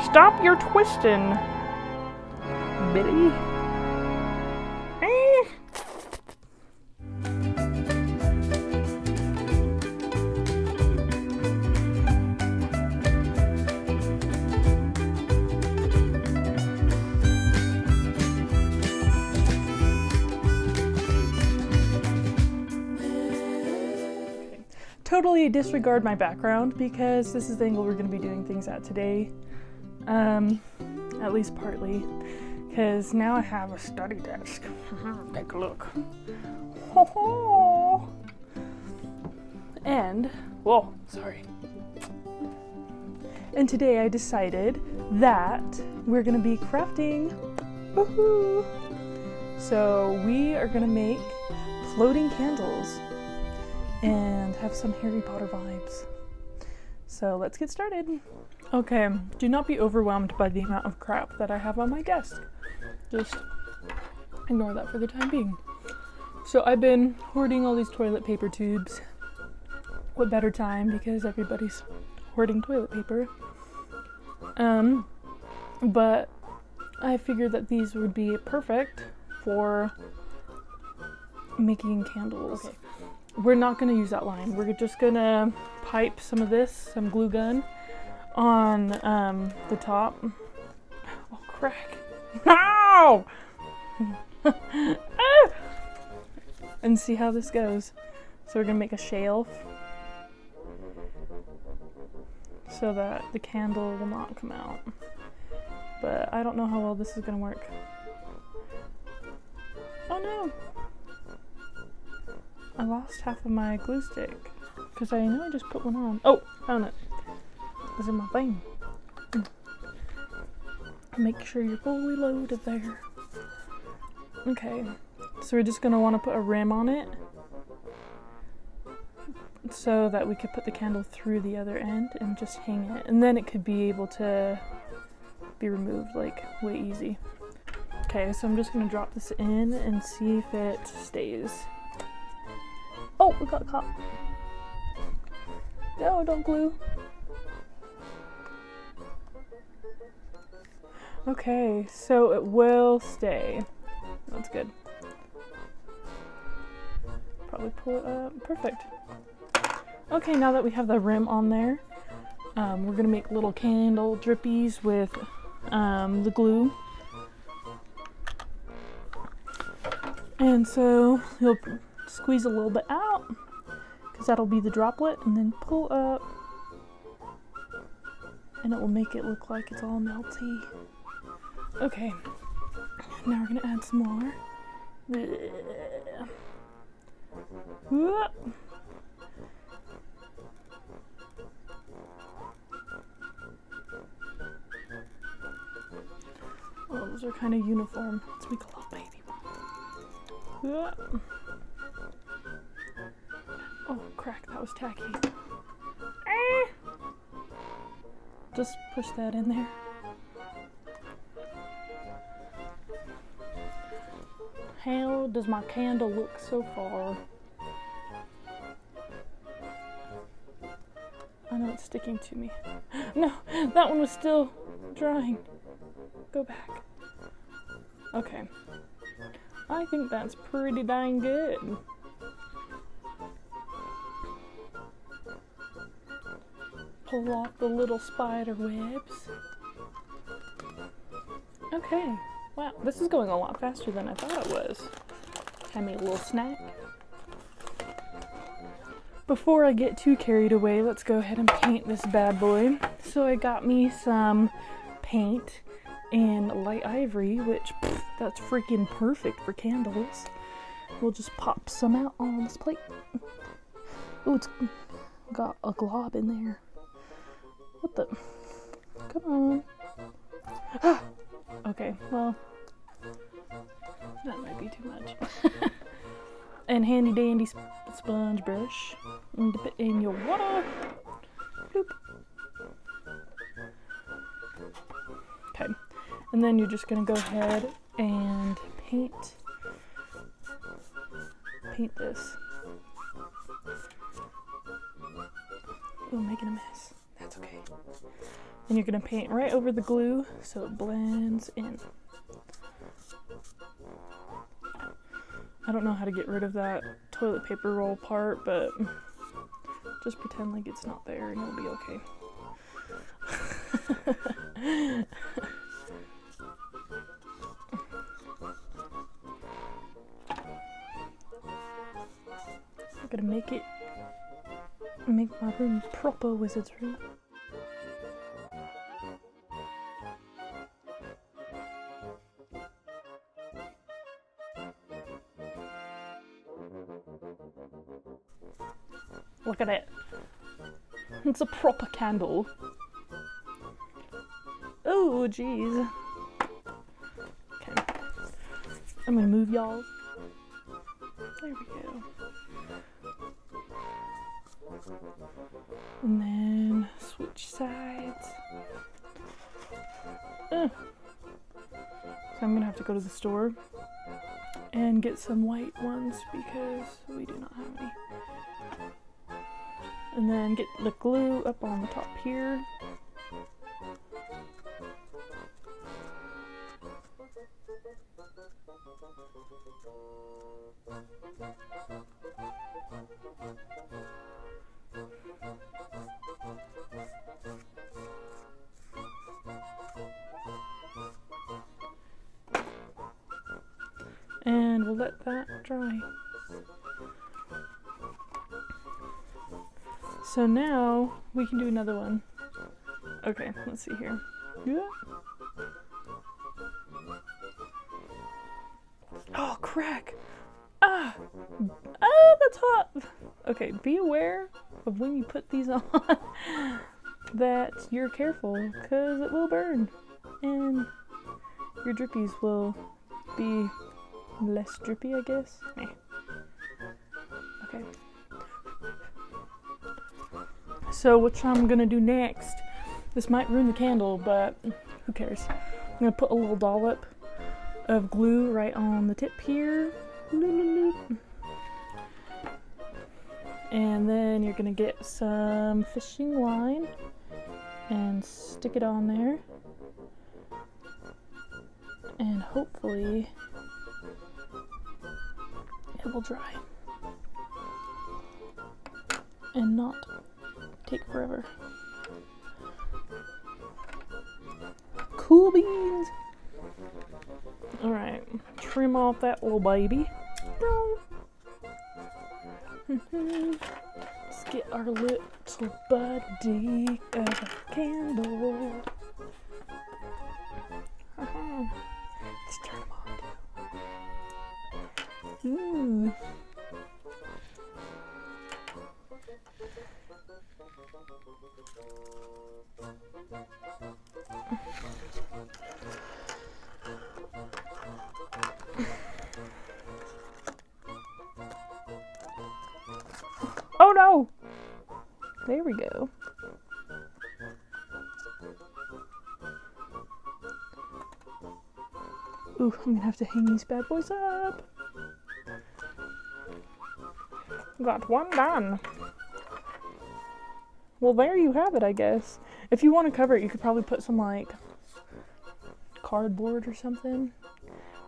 Stop your twisting, Billy. Totally disregard my background because this is the angle we're going to be doing things at today. At least partly. Because now I have a study desk. Take a look. And, whoa, sorry. And today I decided that we're going to be crafting. Woohoo! So we are going to make floating candles and have some Harry Potter vibes. So let's get started. Okay, do not be overwhelmed by the amount of crap that I have on my desk. Just ignore that for the time being. So I've been hoarding all these toilet paper tubes. What better time, because everybody's hoarding toilet paper. But I figured that these would be perfect for making candles. Okay. We're not going to use that line. We're just going to pipe some of this, some glue gun, on the top. Oh, crack. No! And see how this goes. So we're going to make a shelf so that the candle will not come out. But I don't know how well this is going to work. Oh no! I lost half of my glue stick because I know I just put one on. Oh, found it. It's in my thing. Make sure you're fully loaded there. Okay, so we're just gonna want to put a rim on it so that we could put the candle through the other end and just hang it, and then it could be able to be removed like way easy. Okay, so I'm just gonna drop this in and see if it stays. Oh, we got caught. No, don't glue. Okay, so it will stay. That's good. Probably pull it up. Perfect. Okay, now that we have the rim on there, we're gonna make little candle drippies with the glue. And so you'll squeeze a little bit out, because that'll be the droplet, and then pull up, and it will make it look like it's all melty. Okay, now we're gonna add some more. Oh, those are kind of uniform. Let's make a little baby one. Oh, crack, that was tacky. Just push that in there. How does my candle look so far? I know it's sticking to me. No, that one was still drying. Go back. Okay. I think that's pretty dang good. Pull off the little spider webs. Okay. Wow, this is going a lot faster than I thought it was. I made a little snack. Before I get too carried away, let's go ahead and paint this bad boy. So I got me some paint in light ivory, which that's freaking perfect for candles. We'll just pop some out on this plate. Oh, it's got a glob in there. What the? Come on. Ah! Okay, well, that might be too much. And handy dandy sponge brush. And dip it in your water. Bloop. Okay, and then you're just gonna go ahead and paint this. Oh, making a mess. That's okay. And you're gonna paint right over the glue so it blends in. I don't know how to get rid of that toilet paper roll part, but just pretend like it's not there and it'll be okay. I'm gonna make my room proper wizard's room. Look at it. It's a proper candle. Oh, jeez. Okay. I'm gonna move y'all. There we go. And then switch sides. So I'm gonna have to go to the store and get some white ones because we do not have any. And then get the glue up on the top here. And we'll let that dry. So now we can do another one. Okay, let's see here. Yeah. Oh, crack! Ah! Ah, that's hot! Okay, be aware of when you put these on that you're careful, because it will burn. And your drippies will be less drippy, I guess. Okay. So what I'm gonna do next, this might ruin the candle, but who cares? I'm gonna put a little dollop of glue right on the tip here. And then you're gonna get some fishing line and stick it on there. And hopefully it will dry and not take forever. Cool beans. All right, trim off that little baby. Let's get our little buddy a candle. Let's turn them on. Ooh. Oh no! There we go. Ooh, I'm gonna have to hang these bad boys up. Got one done. Well, there you have it, I guess. If you want to cover it, you could probably put some, like, cardboard or something.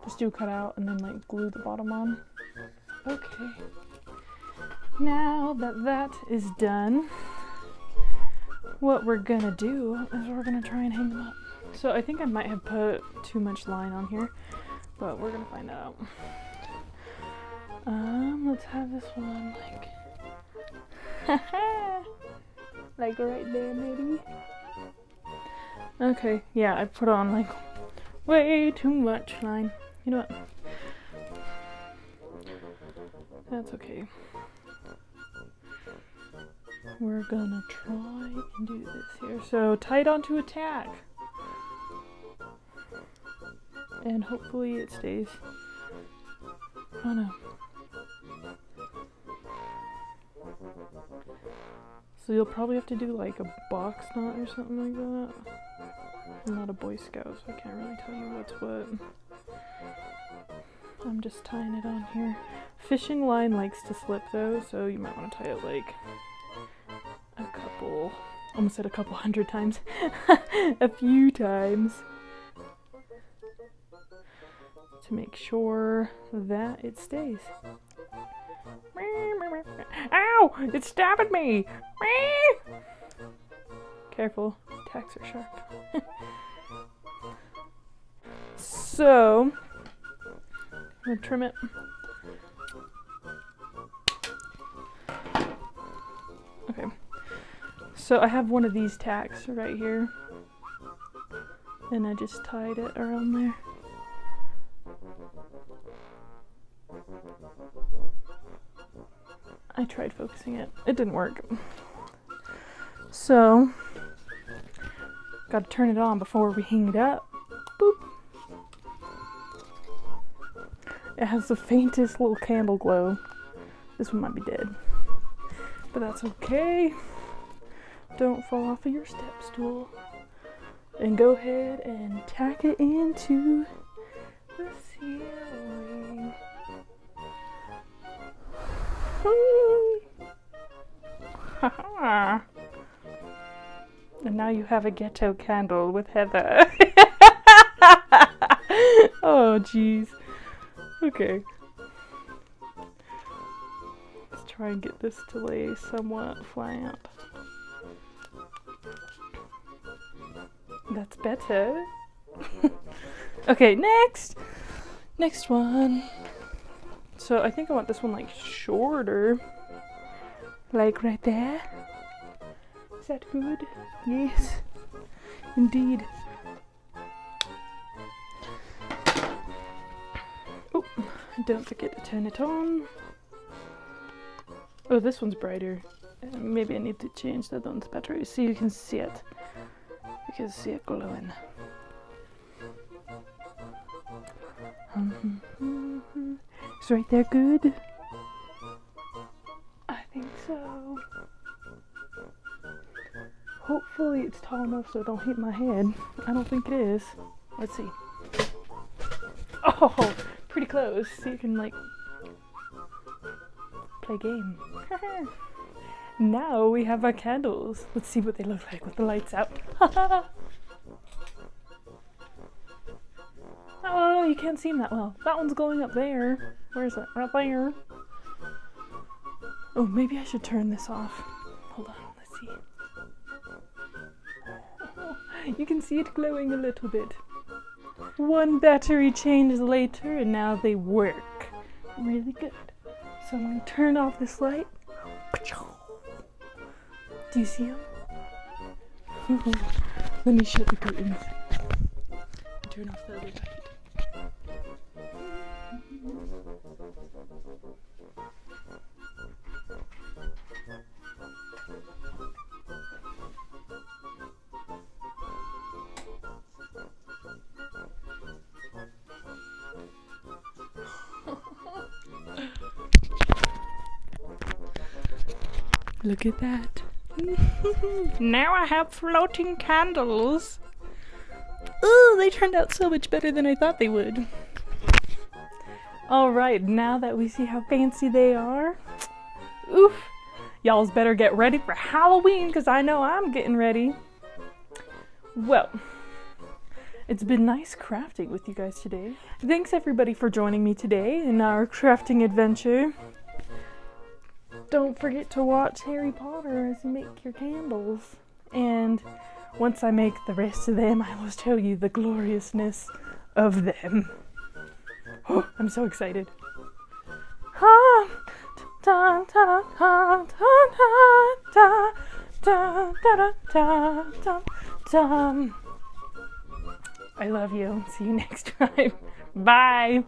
Just do a cutout and then, like, glue the bottom on. Okay. Now that that is done, what we're gonna do is we're gonna try and hang them up. So I think I might have put too much line on here, but we're gonna find out. Let's have this one like right there maybe. Okay, yeah, I put on like way too much line. You know what? That's okay. We're gonna try and do this here. So tie it onto a tack. And hopefully it stays. Oh no. So you'll probably have to do like a box knot or something like that. I'm not a Boy Scout, so I can't really tell you what's what. I'm just tying it on here. Fishing line likes to slip though, so you might want to tie it like a couple almost said a couple hundred times, a few times, to make sure that it stays. Ow! It's stabbing me! Careful, tacks are sharp. So, I'm gonna trim it. Okay, so I have one of these tacks right here, and I just tied it around there. I tried focusing it. It didn't work. So, gotta turn it on before we hang it up. Boop. It has the faintest little candle glow. This one might be dead, but that's okay. Don't fall off of your step stool. And go ahead and tack it into the ceiling. And now you have a ghetto candle with Heather. Oh, jeez. Okay. Let's try and get this to lay somewhat flat. That's better. Okay, next one. So I think I want this one like shorter, like right there. Is that good? Yes, indeed. Oh, don't forget to turn it on. Oh, this one's brighter. Maybe I need to change that one's battery so you can see it. You can see it glowing. Is right there good? I think so. Hopefully it's tall enough so it don't hit my head. I don't think it is. Let's see. Oh, pretty close. So you can like play game. Now we have our candles. Let's see what they look like with the lights out. Oh, you can't see them that well. That one's going up there. Where is it? Right there. Oh, maybe I should turn this off. Hold on, let's see. Oh, you can see it glowing a little bit. One battery change later and now they work. Really good. So I'm going to turn off this light. Do you see them? Let me shut the curtains. Turn off the other light. Look at that. Now I have floating candles. Ooh, they turned out so much better than I thought they would. Alright, now that we see how fancy they are, oof, y'all's better get ready for Halloween because I know I'm getting ready. Well, it's been nice crafting with you guys today. Thanks everybody for joining me today in our crafting adventure. Don't forget to watch Harry Potter as you make your candles. And once I make the rest of them, I will show you the gloriousness of them. Oh, I'm so excited. I love you. See you next time. Bye.